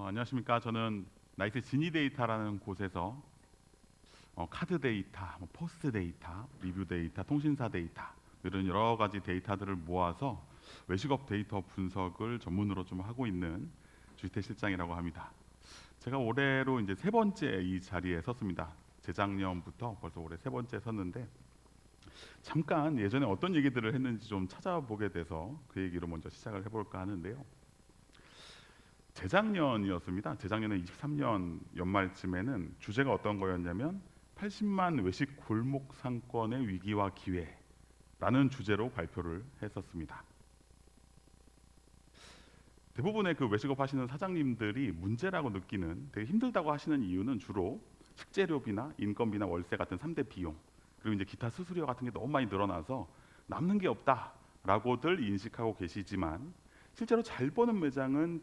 안녕하십니까. 저는 나이트 지니데이터라는 곳에서 카드 데이터, 포스트 데이터, 리뷰 데이터, 통신사 데이터 이런 여러 가지 데이터들을 모아서 외식업 데이터 분석을 전문으로 좀 하고 있는 주희태 실장이라고 합니다. 제가 올해로 이제 세 번째 이 자리에 섰습니다. 재작년부터 벌써 올해 세 번째 섰는데 잠깐 예전에 어떤 얘기들을 했는지 좀 찾아보게 돼서 그 얘기로 먼저 시작을 해볼까 하는데요. 재작년이었습니다. 재작년에 23년 연말쯤에는 주제가 어떤 거였냐면 80만 외식 골목 상권의 위기와 기회라는 주제로 발표를 했었습니다. 대부분의 그 외식업 하시는 사장님들이 문제라고 느끼는 되게 힘들다고 하시는 이유는 주로 식재료비나 인건비나 월세 같은 3대 비용 그리고 이제 기타 수수료 같은 게 너무 많이 늘어나서 남는 게 없다라고들 인식하고 계시지만 실제로 잘 버는 매장은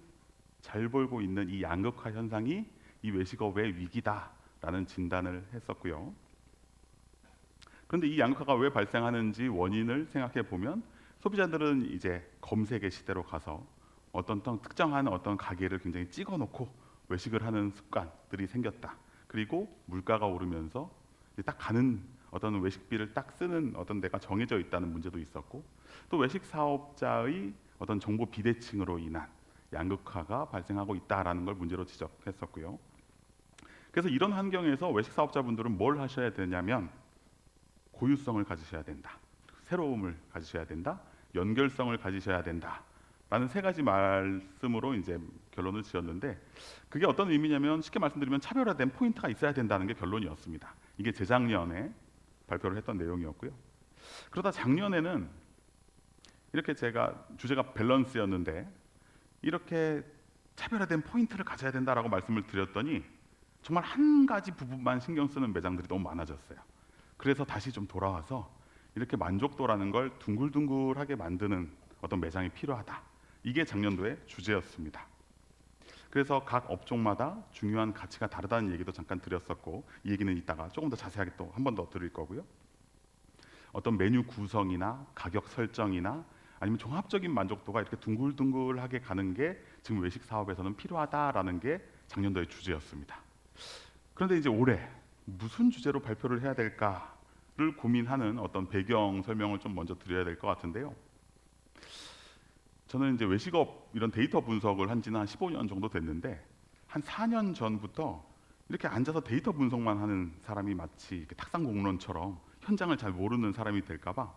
잘 벌고 있는 이 양극화 현상이 이 외식업의 위기다라는 진단을 했었고요. 그런데 이 양극화가 왜 발생하는지 원인을 생각해 보면 소비자들은 이제 검색의 시대로 가서 어떤 특정한 어떤 가게를 굉장히 찍어놓고 외식을 하는 습관들이 생겼다. 그리고 물가가 오르면서 딱 가는 어떤 외식비를 딱 쓰는 어떤 데가 정해져 있다는 문제도 있었고, 또 외식 사업자의 어떤 정보 비대칭으로 인한 양극화가 발생하고 있다라는 걸 문제로 지적했었고요. 그래서 이런 환경에서 외식 사업자분들은 뭘 하셔야 되냐면 고유성을 가지셔야 된다, 새로움을 가지셔야 된다, 연결성을 가지셔야 된다. 라는 세 가지 말씀으로 이제 결론을 지었는데, 그게 어떤 의미냐면 쉽게 말씀드리면 차별화된 포인트가 있어야 된다는 게 결론이었습니다. 이게 재작년에 발표를 했던 내용이었고요. 그러다 작년에는 이렇게 제가 주제가 밸런스였는데 이렇게 차별화된 포인트를 가져야 된다라고 말씀을 드렸더니 정말 한 가지 부분만 신경 쓰는 매장들이 너무 많아졌어요. 그래서 다시 좀 돌아와서 이렇게 만족도라는 걸 둥글둥글하게 만드는 어떤 매장이 필요하다. 이게 작년도의 주제였습니다. 그래서 각 업종마다 중요한 가치가 다르다는 얘기도 잠깐 드렸었고, 이 얘기는 이따가 조금 더 자세하게 또 한 번 더 드릴 거고요. 어떤 메뉴 구성이나 가격 설정이나 아니면 종합적인 만족도가 이렇게 둥글둥글하게 가는 게 지금 외식 사업에서는 필요하다라는 게 작년도의 주제였습니다. 그런데 이제 올해 무슨 주제로 발표를 해야 될까를 고민하는 어떤 배경 설명을 좀 먼저 드려야 될 것 같은데요. 저는 이제 외식업 이런 데이터 분석을 한 지는 한 15년 정도 됐는데, 한 4년 전부터 이렇게 앉아서 데이터 분석만 하는 사람이 마치 이렇게 탁상 공론처럼 현장을 잘 모르는 사람이 될까봐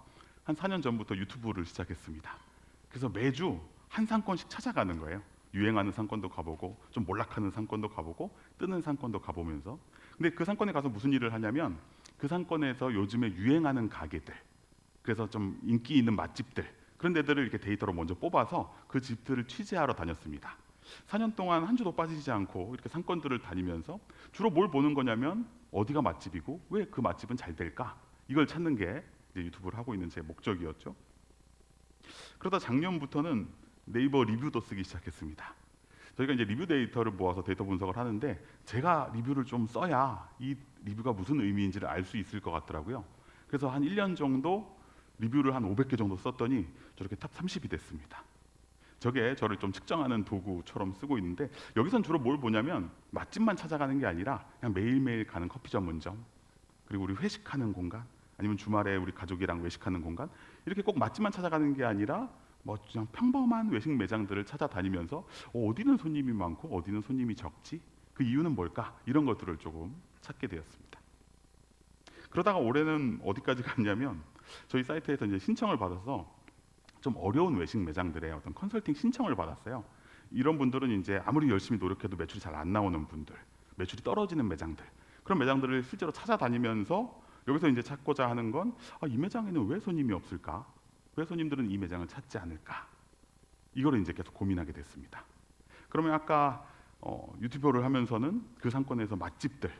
한 4년 전부터 유튜브를 시작했습니다. 그래서 매주 한 상권씩 찾아가는 거예요. 유행하는 상권도 가보고 좀 몰락하는 상권도 가보고 뜨는 상권도 가보면서, 근데 그 상권에 가서 무슨 일을 하냐면 그 상권에서 요즘에 유행하는 가게들, 그래서 좀 인기 있는 맛집들, 그런 데들을 이렇게 데이터로 먼저 뽑아서 그 집들을 취재하러 다녔습니다. 4년 동안 한 주도 빠지지 않고 이렇게 상권들을 다니면서 주로 뭘 보는 거냐면 어디가 맛집이고 왜 그 맛집은 잘 될까, 이걸 찾는 게 이제 유튜브를 하고 있는 제 목적이었죠. 그러다 작년부터는 네이버 리뷰도 쓰기 시작했습니다. 저희가 이제 리뷰 데이터를 모아서 데이터 분석을 하는데 제가 리뷰를 좀 써야 이 리뷰가 무슨 의미인지를 알 수 있을 것 같더라고요. 그래서 한 1년 정도 리뷰를 한 500개 정도 썼더니 저렇게 탑 30이 됐습니다. 저게 저를 좀 측정하는 도구처럼 쓰고 있는데, 여기선 주로 뭘 보냐면 맛집만 찾아가는 게 아니라 그냥 매일매일 가는 커피 전문점, 그리고 우리 회식하는 공간, 아니면 주말에 우리 가족이랑 외식하는 공간, 이렇게 꼭 맛집만 찾아가는 게 아니라 뭐 그냥 평범한 외식 매장들을 찾아다니면서 어디는 손님이 많고 어디는 손님이 적지, 그 이유는 뭘까, 이런 것들을 조금 찾게 되었습니다. 그러다가 올해는 어디까지 갔냐면 저희 사이트에서 이제 신청을 받아서 좀 어려운 외식 매장들의 어떤 컨설팅 신청을 받았어요. 이런 분들은 이제 아무리 열심히 노력해도 매출이 잘 안 나오는 분들, 매출이 떨어지는 매장들, 그런 매장들을 실제로 찾아다니면서 여기서 이제 찾고자 하는 건 이 매장에는 왜 손님이 없을까? 왜 손님들은 이 매장을 찾지 않을까? 이거를 이제 계속 고민하게 됐습니다. 그러면 아까 유튜브를 하면서는 그 상권에서 맛집들,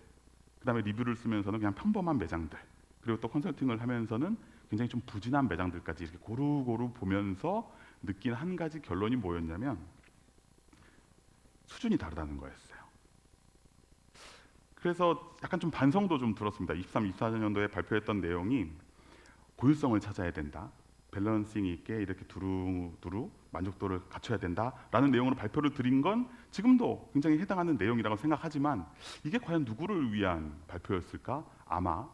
그다음에 리뷰를 쓰면서는 그냥 평범한 매장들, 그리고 또 컨설팅을 하면서는 굉장히 좀 부진한 매장들까지 이렇게 고루고루 보면서 느낀 한 가지 결론이 뭐였냐면 수준이 다르다는 거였어요. 그래서 약간 좀 반성도 좀 들었습니다. 23, 24년도에 발표했던 내용이 고유성을 찾아야 된다, 밸런싱 있게 이렇게 두루두루 만족도를 갖춰야 된다라는 내용으로 발표를 드린 건 지금도 굉장히 해당하는 내용이라고 생각하지만 이게 과연 누구를 위한 발표였을까? 아마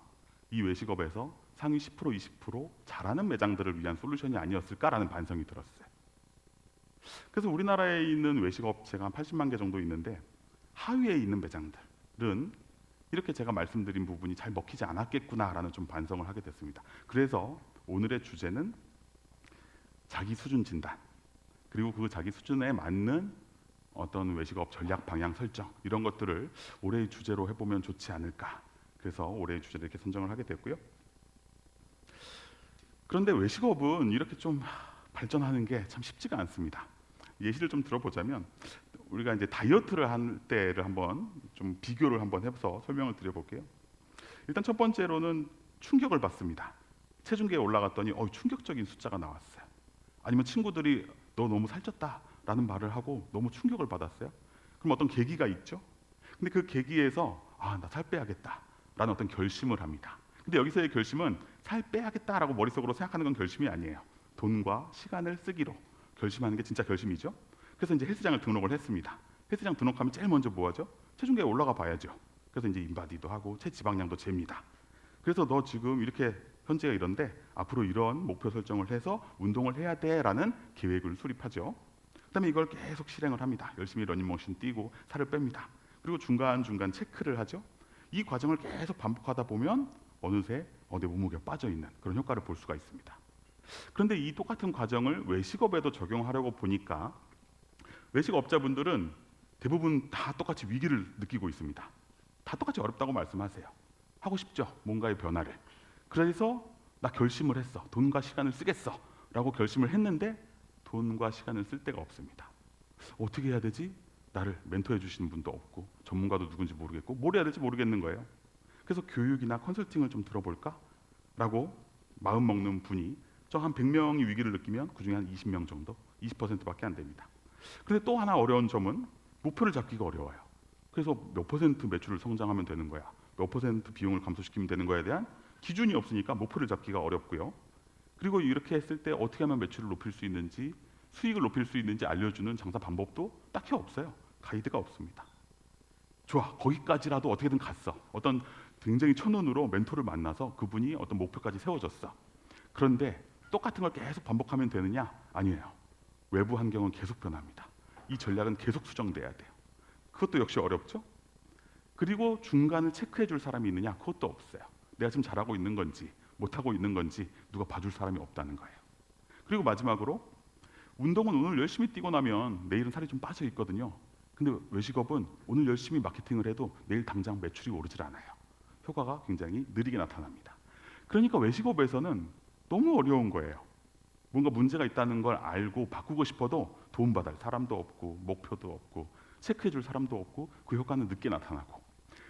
이 외식업에서 상위 10% 20% 잘하는 매장들을 위한 솔루션이 아니었을까라는 반성이 들었어요. 그래서 우리나라에 있는 외식업체가 한 80만 개 정도 있는데 하위에 있는 매장들은 이렇게 제가 말씀드린 부분이 잘 먹히지 않았겠구나라는 좀 반성을 하게 됐습니다. 그래서 오늘의 주제는 자기 수준 진단, 그리고 그 자기 수준에 맞는 어떤 외식업 전략 방향 설정, 이런 것들을 올해의 주제로 해보면 좋지 않을까. 그래서 올해의 주제를 이렇게 선정을 하게 됐고요. 그런데 외식업은 이렇게 좀 발전하는 게 참 쉽지가 않습니다. 예시를 좀 들어보자면 우리가 이제 다이어트를 할 때를 한번 좀 비교를 한번 해서 설명을 드려볼게요. 일단 첫 번째로는 충격을 받습니다. 체중계에 올라갔더니 충격적인 숫자가 나왔어요. 아니면 친구들이 너 너무 살쪘다라는 말을 하고 너무 충격을 받았어요. 그럼 어떤 계기가 있죠. 근데 그 계기에서 나 살 빼야겠다라는 어떤 결심을 합니다. 근데 여기서의 결심은 살 빼야겠다라고 머릿속으로 생각하는 건 결심이 아니에요. 돈과 시간을 쓰기로 결심하는 게 진짜 결심이죠. 그래서 이제 헬스장을 등록을 했습니다. 헬스장 등록하면 제일 먼저 뭐 하죠? 체중계에 올라가 봐야죠. 그래서 이제 인바디도 하고 체지방량도 잽니다. 그래서 너 지금 이렇게 현재가 이런데 앞으로 이런 목표 설정을 해서 운동을 해야 돼라는 계획을 수립하죠. 그다음에 이걸 계속 실행을 합니다. 열심히 러닝머신 뛰고 살을 뺍니다. 그리고 중간중간 체크를 하죠. 이 과정을 계속 반복하다 보면 어느새 내 몸무게가 빠져 있는 그런 효과를 볼 수가 있습니다. 그런데 이 똑같은 과정을 외식업에도 적용하려고 보니까 외식업자분들은 대부분 다 똑같이 위기를 느끼고 있습니다. 다 똑같이 어렵다고 말씀하세요. 하고 싶죠, 뭔가의 변화를. 그래서 나 결심을 했어, 돈과 시간을 쓰겠어 라고 결심을 했는데 돈과 시간을 쓸 데가 없습니다. 어떻게 해야 되지? 나를 멘토해 주시는 분도 없고 전문가도 누군지 모르겠고 뭘 해야 될지 모르겠는 거예요. 그래서 교육이나 컨설팅을 좀 들어볼까? 라고 마음 먹는 분이 한 100명이 위기를 느끼면 그중에 한 20명 정도, 20%밖에 안 됩니다. 그런데 또 하나 어려운 점은 목표를 잡기가 어려워요. 그래서 몇 퍼센트 매출을 성장하면 되는 거야, 몇 퍼센트 비용을 감소시키면 되는 거에 대한 기준이 없으니까 목표를 잡기가 어렵고요. 그리고 이렇게 했을 때 어떻게 하면 매출을 높일 수 있는지, 수익을 높일 수 있는지 알려주는 장사 방법도 딱히 없어요. 가이드가 없습니다. 좋아, 거기까지라도 어떻게든 갔어. 어떤 굉장히 첫눈으로 멘토를 만나서 그분이 어떤 목표까지 세워줬어. 그런데 똑같은 걸 계속 반복하면 되느냐? 아니에요. 외부 환경은 계속 변합니다. 이 전략은 계속 수정돼야 돼요. 그것도 역시 어렵죠? 그리고 중간을 체크해 줄 사람이 있느냐? 그것도 없어요. 내가 지금 잘하고 있는 건지 못하고 있는 건지 누가 봐줄 사람이 없다는 거예요. 그리고 마지막으로 운동은 오늘 열심히 뛰고 나면 내일은 살이 좀 빠져 있거든요. 근데 외식업은 오늘 열심히 마케팅을 해도 내일 당장 매출이 오르질 않아요. 효과가 굉장히 느리게 나타납니다. 그러니까 외식업에서는 너무 어려운 거예요. 뭔가 문제가 있다는 걸 알고 바꾸고 싶어도 도움받을 사람도 없고 목표도 없고 체크해 줄 사람도 없고 그 효과는 늦게 나타나고.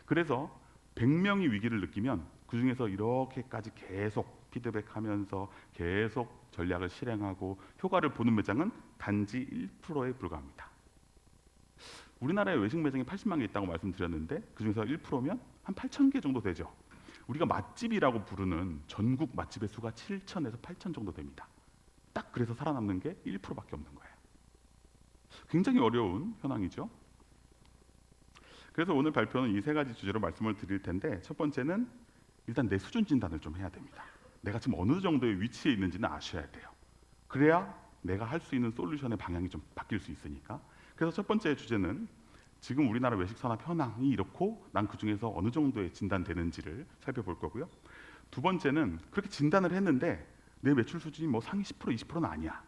그래서 100명이 위기를 느끼면 그 중에서 이렇게까지 계속 피드백하면서 계속 전략을 실행하고 효과를 보는 매장은 단지 1%에 불과합니다. 우리나라에 외식 매장이 80만 개 있다고 말씀드렸는데 그 중에서 1%면 한 8천 개 정도 되죠. 우리가 맛집이라고 부르는 전국 맛집의 수가 7천에서 8천 정도 됩니다. 딱 그래서 살아남는 게 1%밖에 없는 거예요. 굉장히 어려운 현황이죠. 그래서 오늘 발표는 이 세 가지 주제로 말씀을 드릴 텐데, 첫 번째는 일단 내 수준 진단을 좀 해야 됩니다. 내가 지금 어느 정도의 위치에 있는지는 아셔야 돼요. 그래야 내가 할 수 있는 솔루션의 방향이 좀 바뀔 수 있으니까. 그래서 첫 번째 주제는 지금 우리나라 외식 산업 현황이 이렇고 난 그 중에서 어느 정도의 진단되는지를 살펴볼 거고요. 두 번째는 그렇게 진단을 했는데 내 매출 수준이 뭐 상위 10% 20%는 아니야,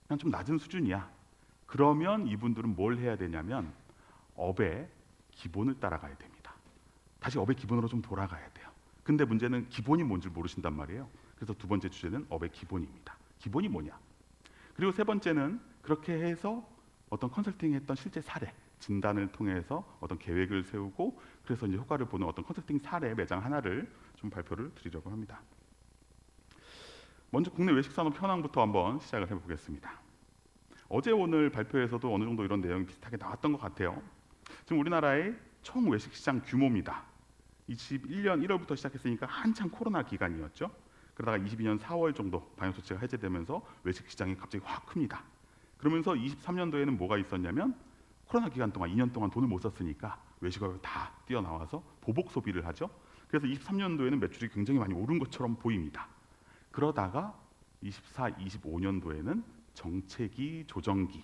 그냥 좀 낮은 수준이야. 그러면 이분들은 뭘 해야 되냐면 업의 기본을 따라가야 됩니다. 다시 업의 기본으로 좀 돌아가야 돼요. 근데 문제는 기본이 뭔지 모르신단 말이에요. 그래서 두 번째 주제는 업의 기본입니다. 기본이 뭐냐? 그리고 세 번째는 그렇게 해서 어떤 컨설팅 했던 실제 사례, 진단을 통해서 어떤 계획을 세우고 그래서 이제 효과를 보는 어떤 컨설팅 사례 매장 하나를 좀 발표를 드리려고 합니다. 먼저 국내 외식 산업 현황부터 한번 시작을 해보겠습니다. 어제 오늘 발표에서도 어느 정도 이런 내용이 비슷하게 나왔던 것 같아요. 지금 우리나라의 총 외식 시장 규모입니다. 21년 1월부터 시작했으니까 한창 코로나 기간이었죠. 그러다가 22년 4월 정도 방역 조치가 해제되면서 외식 시장이 갑자기 확 큽니다. 그러면서 23년도에는 뭐가 있었냐면 코로나 기간 동안 2년 동안 돈을 못 썼으니까 외식업이 다 뛰어나와서 보복 소비를 하죠. 그래서 23년도에는 매출이 굉장히 많이 오른 것처럼 보입니다. 그러다가 24, 25년도에는 정체기 조정기,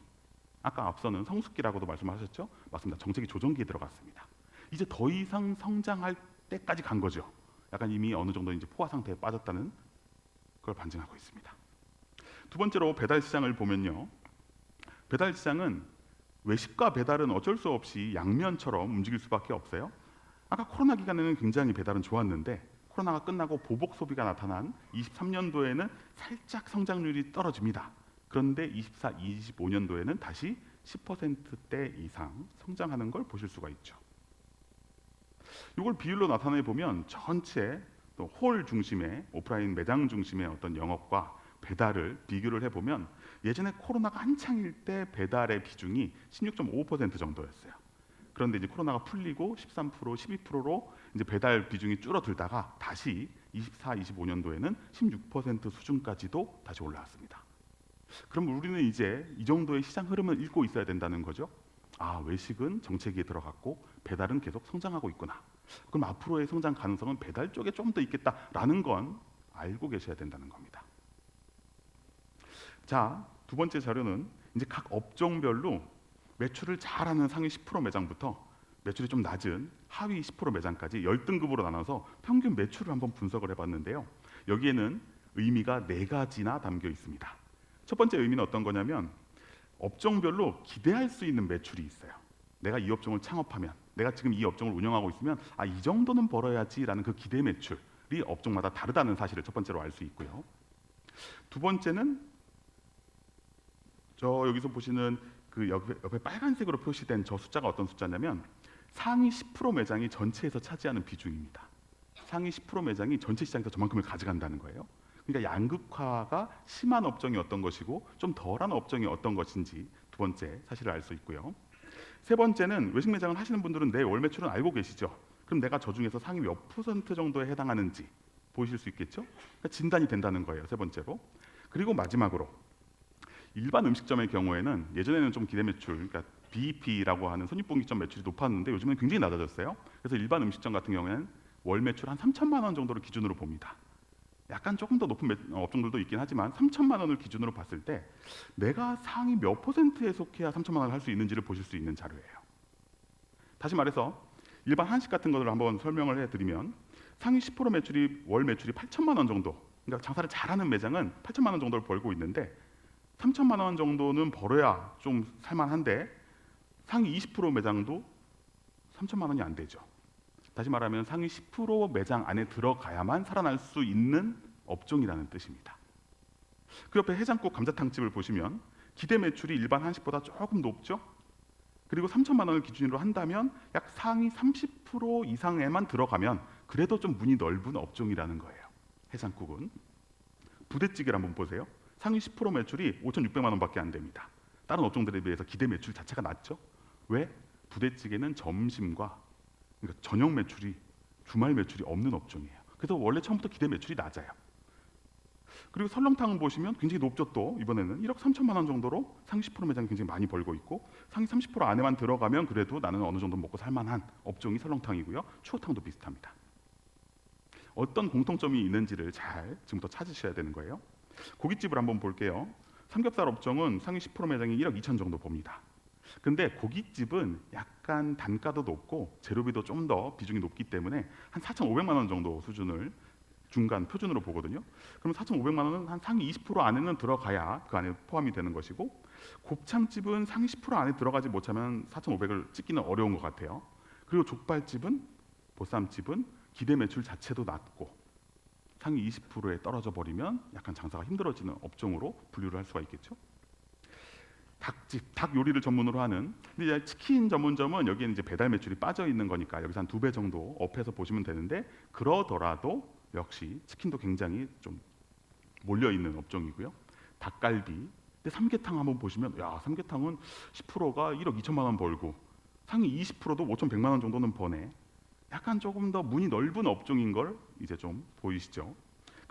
아까 앞서는 성숙기라고도 말씀하셨죠? 맞습니다. 정체기 조정기에 들어갔습니다. 이제 더 이상 성장할 때까지 간 거죠. 약간 이미 어느 정도 이제 포화 상태에 빠졌다는 걸 반증하고 있습니다. 두 번째로 배달 시장을 보면요. 배달 시장은 외식과 배달은 어쩔 수 없이 양면처럼 움직일 수밖에 없어요. 아까 코로나 기간에는 굉장히 배달은 좋았는데 코로나가 끝나고 보복 소비가 나타난 23년도에는 살짝 성장률이 떨어집니다. 그런데 24, 25년도에는 다시 10%대 이상 성장하는 걸 보실 수가 있죠. 이걸 비율로 나타내 보면 전체 또 홀 중심의 오프라인 매장 중심의 어떤 영업과 배달을 비교를 해보면 예전에 코로나가 한창일 때 배달의 비중이 16.5% 정도였어요. 그런데 이제 코로나가 풀리고 13%, 12%로 이제 배달 비중이 줄어들다가 다시 24, 25년도에는 16% 수준까지도 다시 올라왔습니다. 그럼 우리는 이제 이 정도의 시장 흐름을 읽고 있어야 된다는 거죠. 아, 외식은 정체기에 들어갔고 배달은 계속 성장하고 있구나. 그럼 앞으로의 성장 가능성은 배달 쪽에 좀 더 있겠다라는 건 알고 계셔야 된다는 겁니다. 자, 두 번째 자료는 이제 각 업종별로 매출을 잘하는 상위 10% 매장부터 매출이 좀 낮은 하위 10% 매장까지 10등급으로 나눠서 평균 매출을 한번 분석을 해봤는데요. 여기에는 의미가 4가지나 담겨 있습니다. 첫 번째 의미는 어떤 거냐면 업종별로 기대할 수 있는 매출이 있어요. 내가 이 업종을 창업하면, 내가 지금 이 업종을 운영하고 있으면 이 정도는 벌어야지라는 그 기대 매출이 업종마다 다르다는 사실을 첫 번째로 알 수 있고요. 두 번째는 저 여기서 보시는 그 옆에 빨간색으로 표시된 저 숫자가 어떤 숫자냐면 상위 10% 매장이 전체에서 차지하는 비중입니다. 상위 10% 매장이 전체 시장에서 저만큼을 가져간다는 거예요. 그러니까 양극화가 심한 업종이 어떤 것이고 좀 덜한 업종이 어떤 것인지 두 번째 사실을 알 수 있고요. 세 번째는 외식 매장을 하시는 분들은 내 월 매출은 알고 계시죠? 그럼 내가 저 중에서 상위 몇 % 정도에 해당하는지 보실 수 있겠죠? 그러니까 진단이 된다는 거예요. 세 번째로. 그리고 마지막으로 일반 음식점의 경우에는 예전에는 좀 기대 매출, 그러니까 BEP라고 하는 손익분기점 매출이 높았는데 요즘은 굉장히 낮아졌어요. 그래서 일반 음식점 같은 경우에는 월 매출 한 3천만 원 정도를 기준으로 봅니다. 약간 조금 더 높은 업종들도 있긴 하지만 3천만 원을 기준으로 봤을 때 내가 상위 몇 %에 속해야 3천만 원을 할 수 있는지를 보실 수 있는 자료예요. 다시 말해서 일반 한식 같은 것을 한번 설명을 해드리면 상위 10% 매출이 월 매출이 8천만 원 정도, 그러니까 장사를 잘하는 매장은 8천만 원 정도를 벌고 있는데 3천만 원 정도는 벌어야 좀 살만한데 상위 20% 매장도 3천만 원이 안 되죠. 다시 말하면 상위 10% 매장 안에 들어가야만 살아날 수 있는 업종이라는 뜻입니다. 그 옆에 해장국 감자탕집을 보시면 기대 매출이 일반 한식보다 조금 높죠. 그리고 3천만 원을 기준으로 한다면 약 상위 30% 이상에만 들어가면 그래도 좀 문이 넓은 업종이라는 거예요. 해장국은. 부대찌개를 한번 보세요. 상위 10% 매출이 5,600만 원밖에 안 됩니다. 다른 업종들에 비해서 기대 매출 자체가 낮죠. 왜? 부대찌개는 점심과 그러니까 저녁 매출이, 주말 매출이 없는 업종이에요. 그래서 원래 처음부터 기대 매출이 낮아요. 그리고 설렁탕을 보시면 굉장히 높죠. 또 이번에는 1억 3천만 원 정도로 상위 10% 매장이 굉장히 많이 벌고 있고 상위 30% 안에만 들어가면 그래도 나는 어느 정도 먹고 살만한 업종이 설렁탕이고요. 추어탕도 비슷합니다. 어떤 공통점이 있는지를 잘 지금부터 찾으셔야 되는 거예요. 고깃집을 한번 볼게요. 삼겹살 업종은 상위 10% 매장이 1억 2천 정도 봅니다. 근데 고깃집은 약간 단가도 높고 재료비도 좀 더 비중이 높기 때문에 한 4,500만 원 정도 수준을 중간 표준으로 보거든요. 그럼 4,500만 원은 한 상위 20% 안에는 들어가야 그 안에 포함이 되는 것이고 곱창집은 상위 10% 안에 들어가지 못하면 4,500을 찍기는 어려운 것 같아요. 그리고 족발집은, 보쌈집은 기대 매출 자체도 낮고 상위 20%에 떨어져 버리면 약간 장사가 힘들어지는 업종으로 분류를 할 수가 있겠죠. 닭집, 닭 요리를 전문으로 하는. 근데 이제 치킨 전문점은 여기에는 이제 배달 매출이 빠져 있는 거니까 여기서 한 2배 정도 업해서 보시면 되는데 그러더라도 역시 치킨도 굉장히 좀 몰려 있는 업종이고요. 닭갈비. 근데 삼계탕 한번 보시면 야, 삼계탕은 10%가 1억 2천만 원 벌고 상위 20%도 5,100만 원 정도는 버네. 약간 조금 더 문이 넓은 업종인 걸 이제 좀 보이시죠.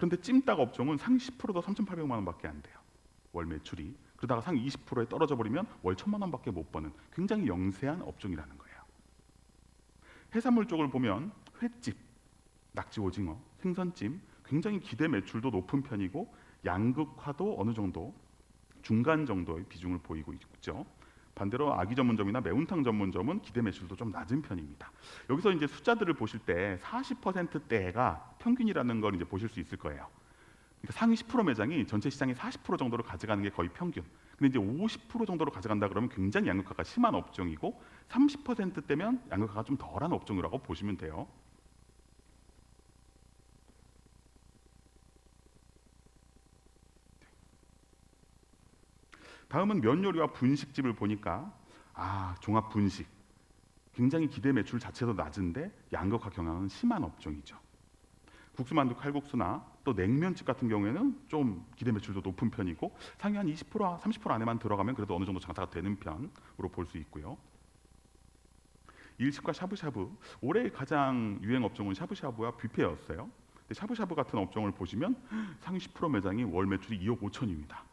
그런데 찜닭 업종은 상위 10%도 3,800만 원밖에 안 돼요. 월 매출이. 그러다가 상위 20%에 떨어져 버리면 월 1,000만 원밖에 못 버는 굉장히 영세한 업종이라는 거예요. 해산물 쪽을 보면 횟집, 낙지 오징어, 생선찜 굉장히 기대 매출도 높은 편이고 양극화도 어느 정도 중간 정도의 비중을 보이고 있죠. 반대로 아기 전문점이나 매운탕 전문점은 기대 매출도 좀 낮은 편입니다. 여기서 이제 숫자들을 보실 때 40%대가 평균이라는 걸 이제 보실 수 있을 거예요. 그러니까 상위 10% 매장이 전체 시장의 40% 정도를 가져가는 게 거의 평균. 근데 이제 50% 정도로 가져간다 그러면 굉장히 양극화가 심한 업종이고 30%대면 양극화가 좀 덜한 업종이라고 보시면 돼요. 다음은 면 요리와 분식집을 보니까 종합 분식 굉장히 기대 매출 자체도 낮은데 양극화 경향은 심한 업종이죠. 국수만두 칼국수나 또 냉면집 같은 경우에는 좀 기대 매출도 높은 편이고 상위 한 20%, 30% 안에만 들어가면 그래도 어느 정도 장사가 되는 편으로 볼 수 있고요. 일식과 샤브샤브, 올해 가장 유행 업종은 샤브샤브와 뷔페였어요. 근데 샤브샤브 같은 업종을 보시면 상위 10% 매장이 월 매출이 2억 5천입니다.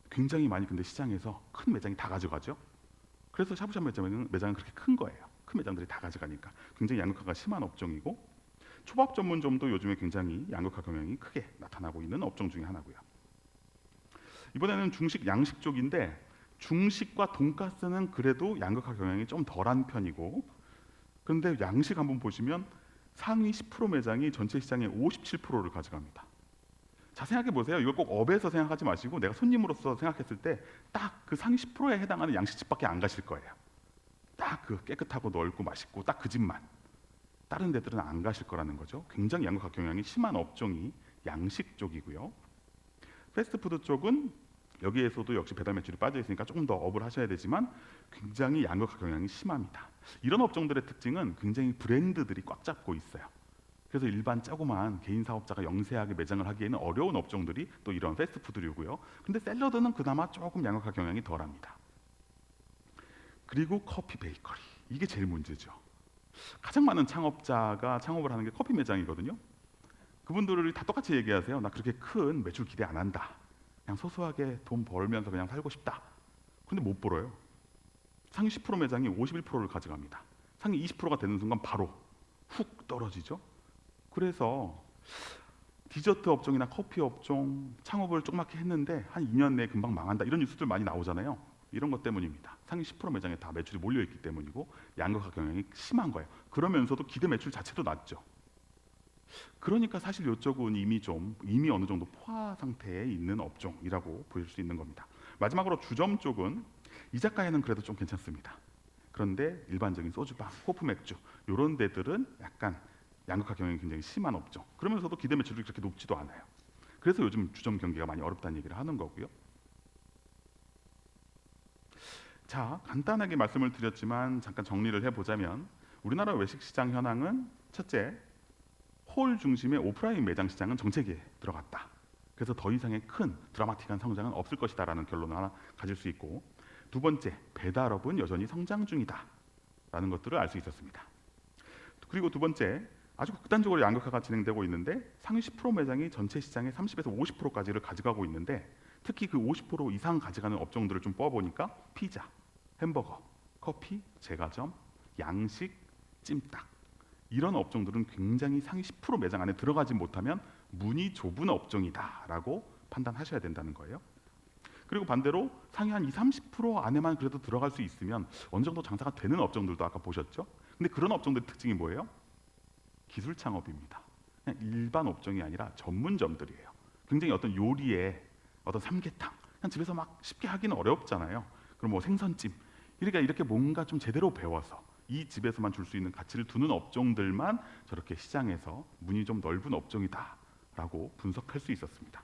굉장히 많이 근데 시장에서 큰 매장이 다 가져가죠. 그래서 샤브샤브 매장은 그렇게 큰 거예요. 큰 매장들이 다 가져가니까 굉장히 양극화가 심한 업종이고 초밥 전문점도 요즘에 굉장히 양극화 경향이 크게 나타나고 있는 업종 중에 하나고요. 이번에는 중식 양식 쪽인데 중식과 돈가스는 그래도 양극화 경향이 좀 덜한 편이고 그런데 양식 한번 보시면 상위 10% 매장이 전체 시장의 57%를 가져갑니다. 자, 생각해 보세요. 이걸 꼭 업에서 생각하지 마시고 내가 손님으로서 생각했을 때 딱 그 상위 10%에 해당하는 양식집밖에 안 가실 거예요. 딱 그 깨끗하고 넓고 맛있고 딱 그 집만. 다른 데들은 안 가실 거라는 거죠. 굉장히 양극화 경향이 심한 업종이 양식 쪽이고요. 패스트푸드 쪽은 여기에서도 역시 배달 매출이 빠져 있으니까 조금 더 업을 하셔야 되지만 굉장히 양극화 경향이 심합니다. 이런 업종들의 특징은 굉장히 브랜드들이 꽉 잡고 있어요. 그래서 일반 조그만 개인 사업자가 영세하게 매장을 하기에는 어려운 업종들이 또 이런 패스트푸드류고요. 근데 샐러드는 그나마 조금 양극화 경향이 덜합니다. 그리고 커피 베이커리, 이게 제일 문제죠. 가장 많은 창업자가 창업을 하는 게 커피 매장이거든요. 그분들이 다 똑같이 얘기하세요. 나 그렇게 큰 매출 기대 안 한다. 그냥 소소하게 돈 벌면서 그냥 살고 싶다. 근데 못 벌어요. 상위 10% 매장이 51%를 가져갑니다. 상위 20%가 되는 순간 바로 훅 떨어지죠. 그래서 디저트 업종이나 커피 업종 창업을 조그맣게 했는데 한 2년 내에 금방 망한다. 이런 뉴스들 많이 나오잖아요. 이런 것 때문입니다. 상위 10% 매장에 다 매출이 몰려있기 때문이고 양극화 경향이 심한 거예요. 그러면서도 기대 매출 자체도 낮죠. 그러니까 사실 이쪽은 이미 어느 정도 포화 상태에 있는 업종이라고 보실 수 있는 겁니다. 마지막으로 주점 쪽은 이자카야는 그래도 좀 괜찮습니다. 그런데 일반적인 소주방, 호프 맥주 이런 데들은 약간 양극화 경향이 굉장히 심한 업종. 그러면서도 기대 매출이 그렇게 높지도 않아요. 그래서 요즘 주점 경기가 많이 어렵다는 얘기를 하는 거고요. 자, 간단하게 말씀을 드렸지만 잠깐 정리를 해보자면 우리나라 외식 시장 현황은 첫째, 홀 중심의 오프라인 매장 시장은 정체기에 들어갔다. 그래서 더 이상의 큰 드라마틱한 성장은 없을 것이다라는 결론을 하나 가질 수 있고, 두 번째, 배달업은 여전히 성장 중이다라는 것들을 알 수 있었습니다. 그리고 두 번째, 아주 극단적으로 양극화가 진행되고 있는데 상위 10% 매장이 전체 시장의 30에서 50%까지를 가져가고 있는데 특히 그 50% 이상 가져가는 업종들을 좀 뽑아보니까 피자, 햄버거, 커피, 제과점, 양식, 찜닭 이런 업종들은 굉장히 상위 10% 매장 안에 들어가지 못하면 문이 좁은 업종이다라고 판단하셔야 된다는 거예요. 그리고 반대로 상위 한 20, 30% 안에만 그래도 들어갈 수 있으면 어느 정도 장사가 되는 업종들도 아까 보셨죠? 근데 그런 업종들의 특징이 뭐예요? 기술 창업입니다. 그냥 일반 업종이 아니라 전문점들이에요. 굉장히 어떤 요리에 어떤 삼계탕 그냥 집에서 막 쉽게 하기는 어렵잖아요. 그럼 뭐 생선찜 그러니까 이렇게 뭔가 좀 제대로 배워서 이 집에서만 줄 수 있는 가치를 두는 업종들만 저렇게 시장에서 문이 좀 넓은 업종이다라고 분석할 수 있었습니다.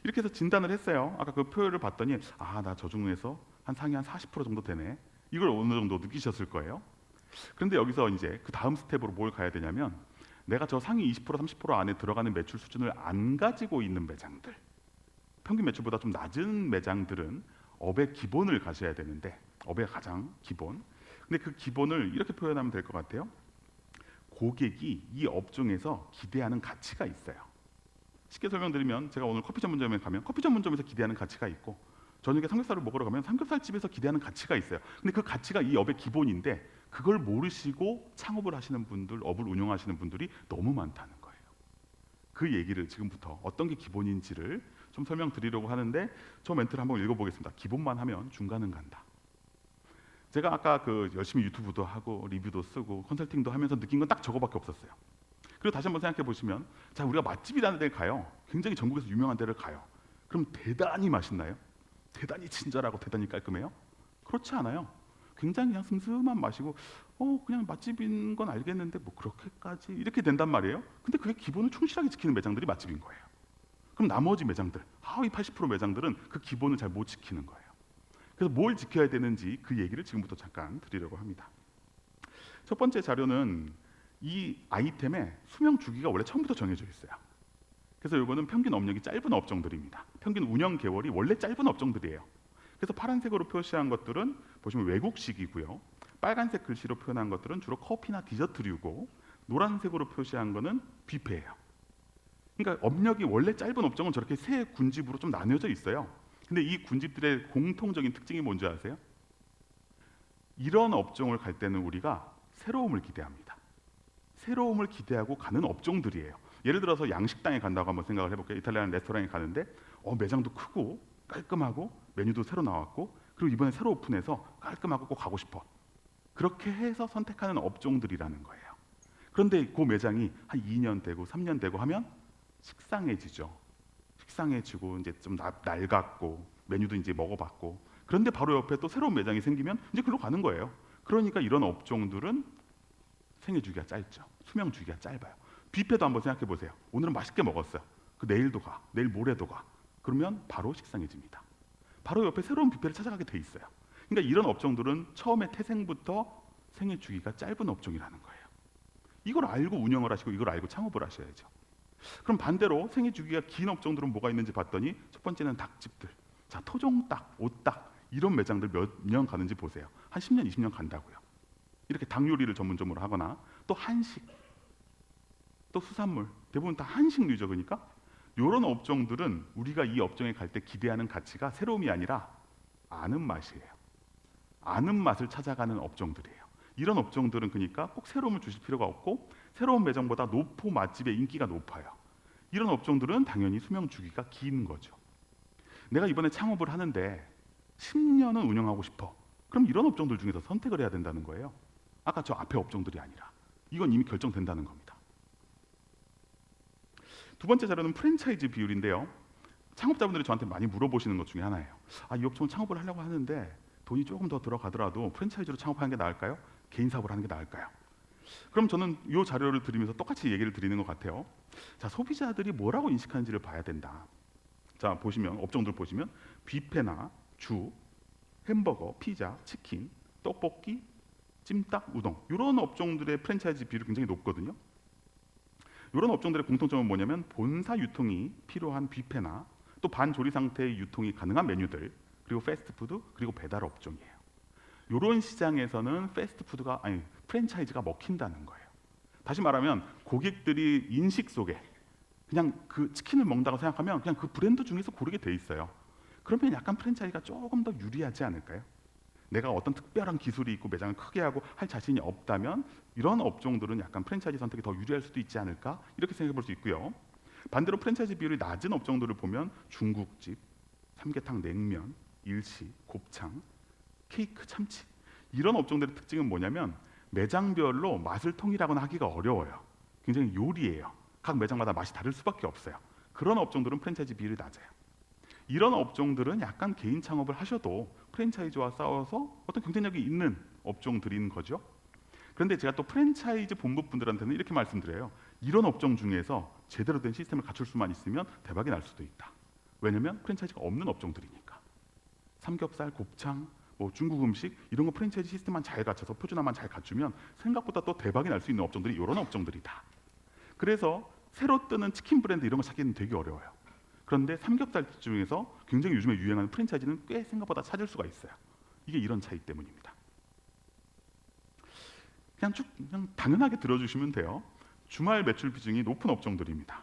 이렇게 해서 진단을 했어요. 아까 그 표를 봤더니 나 저 중에서 한 상위 한 40% 정도 되네. 이걸 어느 정도 느끼셨을 거예요. 그런데 여기서 이제 그 다음 스텝으로 뭘 가야 되냐면 내가 저 상위 20% 30% 안에 들어가는 매출 수준을 안 가지고 있는 매장들, 평균 매출보다 좀 낮은 매장들은 업의 기본을 가셔야 되는데 업의 가장 기본. 근데 그 기본을 이렇게 표현하면 될 것 같아요. 고객이 이 업종에서 기대하는 가치가 있어요. 쉽게 설명드리면 제가 오늘 커피 전문점에 가면 커피 전문점에서 기대하는 가치가 있고 저녁에 삼겹살을 먹으러 가면 삼겹살집에서 기대하는 가치가 있어요. 근데 그 가치가 이 업의 기본인데 그걸 모르시고 창업을 하시는 분들, 업을 운영하시는 분들이 너무 많다는 거예요. 그 얘기를 지금부터 어떤 게 기본인지를 좀 설명드리려고 하는데 저 멘트를 한번 읽어보겠습니다. 기본만 하면 중간은 간다. 제가 아까 그 열심히 유튜브도 하고 리뷰도 쓰고 컨설팅도 하면서 느낀 건 딱 저거밖에 없었어요. 그리고 다시 한번 생각해 보시면 자 우리가 맛집이라는 데를 가요. 굉장히 전국에서 유명한 데를 가요. 그럼 대단히 맛있나요? 대단히 친절하고 대단히 깔끔해요? 그렇지 않아요. 굉장히 그냥 슴슴한 맛이고 그냥 맛집인 건 알겠는데 뭐 그렇게까지 이렇게 된단 말이에요. 근데 그게 기본을 충실하게 지키는 매장들이 맛집인 거예요. 그럼 나머지 매장들, 하위 80% 매장들은 그 기본을 잘 못 지키는 거예요. 그래서 뭘 지켜야 되는지 그 얘기를 지금부터 잠깐 드리려고 합니다. 첫 번째 자료는 이 아이템의 수명 주기가 원래 처음부터 정해져 있어요. 그래서 이거는 평균 업력이 짧은 업종들입니다. 평균 운영 개월이 원래 짧은 업종들이에요. 그래서 파란색으로 표시한 것들은 보시면 외국식이고요. 빨간색 글씨로 표현한 것들은 주로 커피나 디저트류고 노란색으로 표시한 거는 뷔페예요. 그러니까 업력이 원래 짧은 업종은 저렇게 세 군집으로 좀 나뉘어져 있어요. 근데 이 군집들의 공통적인 특징이 뭔지 아세요? 이런 업종을 갈 때는 우리가 새로움을 기대합니다. 새로움을 기대하고 가는 업종들이에요. 예를 들어서 양식당에 간다고 한번 생각을 해볼게요. 이탈리안 레스토랑에 가는데 매장도 크고 깔끔하고 메뉴도 새로 나왔고 그리고 이번에 새로 오픈해서 깔끔하고 꼭 가고 싶어. 그렇게 해서 선택하는 업종들이라는 거예요. 그런데 그 매장이 한 2년 되고 3년 되고 하면 식상해지죠. 식상해지고 이제 좀 낡았고 메뉴도 이제 먹어봤고 그런데 바로 옆에 또 새로운 매장이 생기면 이제 그걸로 가는 거예요. 그러니까 이런 업종들은 생애 주기가 짧죠. 수명 주기가 짧아요. 뷔페도 한번 생각해 보세요. 오늘은 맛있게 먹었어요. 그 내일도 가, 내일 모레도 가. 그러면 바로 식상해집니다. 바로 옆에 새로운 뷔페를 찾아가게 돼 있어요. 그러니까 이런 업종들은 처음에 태생부터 생애 주기가 짧은 업종이라는 거예요. 이걸 알고 운영을 하시고 이걸 알고 창업을 하셔야죠. 그럼 반대로 생애 주기가 긴 업종들은 뭐가 있는지 봤더니 첫 번째는 닭집들. 자, 토종닭, 오닭 이런 매장들 몇 년 가는지 보세요. 한 10년, 20년 간다고요. 이렇게 닭 요리를 전문점으로 하거나 또 한식, 또 수산물 대부분 다 한식류죠. 그러니까 이런 업종들은 우리가 이 업종에 갈 때 기대하는 가치가 새로움이 아니라 아는 맛이에요. 아는 맛을 찾아가는 업종들이에요. 이런 업종들은 그러니까 꼭 새로움을 주실 필요가 없고 새로운 매장보다 노포 맛집의 인기가 높아요. 이런 업종들은 당연히 수명 주기가 긴 거죠. 내가 이번에 창업을 하는데 10년은 운영하고 싶어. 그럼 이런 업종들 중에서 선택을 해야 된다는 거예요. 아까 저 앞에 업종들이 아니라. 이건 이미 결정된다는 겁니다. 두 번째 자료는 프랜차이즈 비율인데요. 창업자분들이 저한테 많이 물어보시는 것 중에 하나예요. 이 업종은 창업을 하려고 하는데 돈이 조금 더 들어가더라도 프랜차이즈로 창업하는 게 나을까요? 개인 사업을 하는 게 나을까요? 그럼 저는 이 자료를 드리면서 똑같이 얘기를 드리는 것 같아요. 자, 소비자들이 뭐라고 인식하는지를 봐야 된다. 자, 보시면 업종들 보시면 뷔페나 죽, 햄버거, 피자, 치킨, 떡볶이, 찜닭, 우동 이런 업종들의 프랜차이즈 비율이 굉장히 높거든요. 이런 업종들의 공통점은 뭐냐면 본사 유통이 필요한 뷔페나 또 반조리 상태의 유통이 가능한 메뉴들 그리고 패스트푸드 그리고 배달 업종이에요. 이런 시장에서는 패스트푸드가 프랜차이즈가 먹힌다는 거예요. 다시 말하면 고객들이 인식 속에 그냥 그 치킨을 먹는다고 생각하면 그냥 그 브랜드 중에서 고르게 돼 있어요. 그러면 약간 프랜차이즈가 조금 더 유리하지 않을까요? 내가 어떤 특별한 기술이 있고 매장을 크게 하고 할 자신이 없다면 이런 업종들은 약간 프랜차이즈 선택이 더 유리할 수도 있지 않을까 이렇게 생각해 볼 수 있고요. 반대로 프랜차이즈 비율이 낮은 업종들을 보면 중국집, 삼계탕, 냉면, 일시, 곱창, 케이크, 참치 이런 업종들의 특징은 뭐냐면 매장별로 맛을 통일하거나 하기가 어려워요. 굉장히 요리예요. 각 매장마다 맛이 다를 수밖에 없어요. 그런 업종들은 프랜차이즈 비율이 낮아요. 이런 업종들은 약간 개인 창업을 하셔도 프랜차이즈와 싸워서 어떤 경쟁력이 있는 업종들인 거죠. 그런데 제가 또 프랜차이즈 본부분들한테는 이렇게 말씀드려요. 이런 업종 중에서 제대로 된 시스템을 갖출 수만 있으면 대박이 날 수도 있다. 왜냐면 프랜차이즈가 없는 업종들이니까. 삼겹살, 곱창, 중국 음식 이런 거 프랜차이즈 시스템만 잘 갖춰서 표준화만 잘 갖추면 생각보다 또 대박이 날 수 있는 업종들이 이런 업종들이다. 그래서 새로 뜨는 치킨 브랜드 이런 거 찾기는 되게 어려워요. 그런데 삼겹살 중에서 굉장히 요즘에 유행하는 프랜차이즈는 꽤 생각보다 찾을 수가 있어요. 이게 이런 차이 때문입니다. 그냥 당연하게 들어주시면 돼요. 주말 매출 비중이 높은 업종들입니다.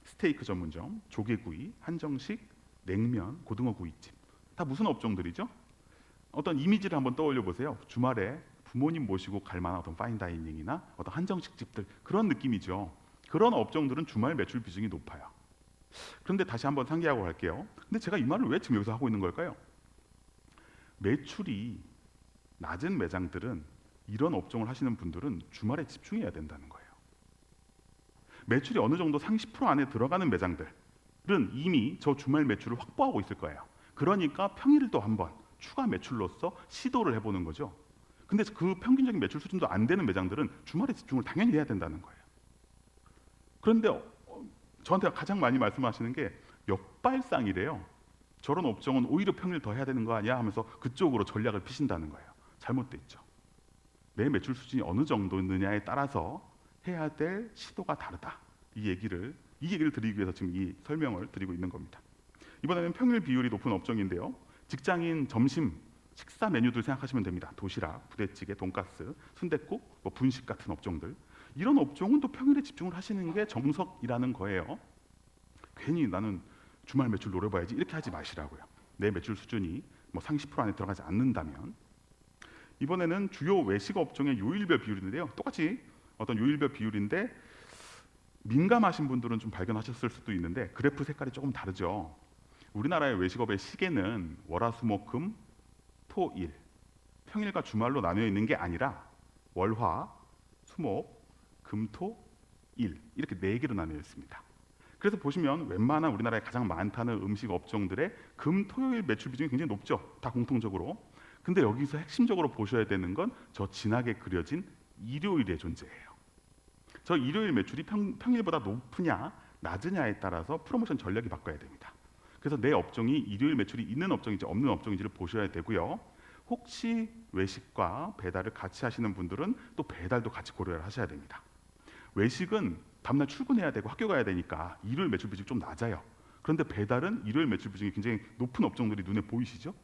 스테이크 전문점, 조개구이, 한정식, 냉면, 고등어 구이집. 다 무슨 업종들이죠? 어떤 이미지를 한번 떠올려 보세요. 주말에 부모님 모시고 갈 만한 어떤 파인다이닝이나 어떤 한정식 집들, 그런 느낌이죠. 그런 업종들은 주말 매출 비중이 높아요. 그런데 다시 한번 상기하고 갈게요. 근데 제가 이 말을 왜 지금 여기서 하고 있는 걸까요? 매출이 낮은 매장들은, 이런 업종을 하시는 분들은 주말에 집중해야 된다는 거예요. 매출이 어느 정도 상위 10% 안에 들어가는 매장들은 이미 저 주말 매출을 확보하고 있을 거예요. 그러니까 평일도 한번 추가 매출로서 시도를 해보는 거죠. 근데 그 평균적인 매출 수준도 안 되는 매장들은 주말에 집중을 당연히 해야 된다는 거예요. 그런데 저한테 가장 많이 말씀하시는 게 역발상이래요. 저런 업종은 오히려 평일 더 해야 되는 거 아니야 하면서 그쪽으로 전략을 피신다는 거예요. 잘못돼 있죠. 내 매출 수준이 어느 정도느냐에 따라서 해야 될 시도가 다르다. 이 얘기를 드리기 위해서 지금 이 설명을 드리고 있는 겁니다. 이번에는 평일 비율이 높은 업종인데요. 직장인 점심 식사 메뉴들 생각하시면 됩니다. 도시락, 부대찌개, 돈가스, 순댓국, 뭐 분식 같은 업종들. 이런 업종은 또 평일에 집중을 하시는 게 정석이라는 거예요. 괜히 나는 주말 매출 노려봐야지 이렇게 하지 마시라고요. 내 매출 수준이 뭐 상위 10% 안에 들어가지 않는다면. 이번에는 주요 외식 업종의 요일별 비율인데요. 똑같이 어떤 요일별 비율인데 민감하신 분들은 좀 발견하셨을 수도 있는데 그래프 색깔이 조금 다르죠. 우리나라의 외식업의 시계는 월화수목금 토일, 평일과 주말로 나뉘어 있는 게 아니라 월화, 수목, 금토, 일, 이렇게 4개로 나뉘어 있습니다. 그래서 보시면 웬만한 우리나라에 가장 많다는 음식 업종들의 금, 토요일 매출 비중이 굉장히 높죠. 다 공통적으로. 근데 여기서 핵심적으로 보셔야 되는 건 저 진하게 그려진 일요일의 존재예요. 저 일요일 매출이 평일보다 높으냐 낮으냐에 따라서 프로모션 전략이 바꿔야 됩니다. 그래서 내 업종이 일요일 매출이 있는 업종인지 없는 업종인지를 보셔야 되고요. 혹시 외식과 배달을 같이 하시는 분들은 또 배달도 같이 고려를 하셔야 됩니다. 외식은 다음날 출근해야 되고 학교 가야 되니까 일요일 매출 비중이 좀 낮아요. 그런데 배달은 일요일 매출 비중이 굉장히 높은 업종들이 눈에 보이시죠?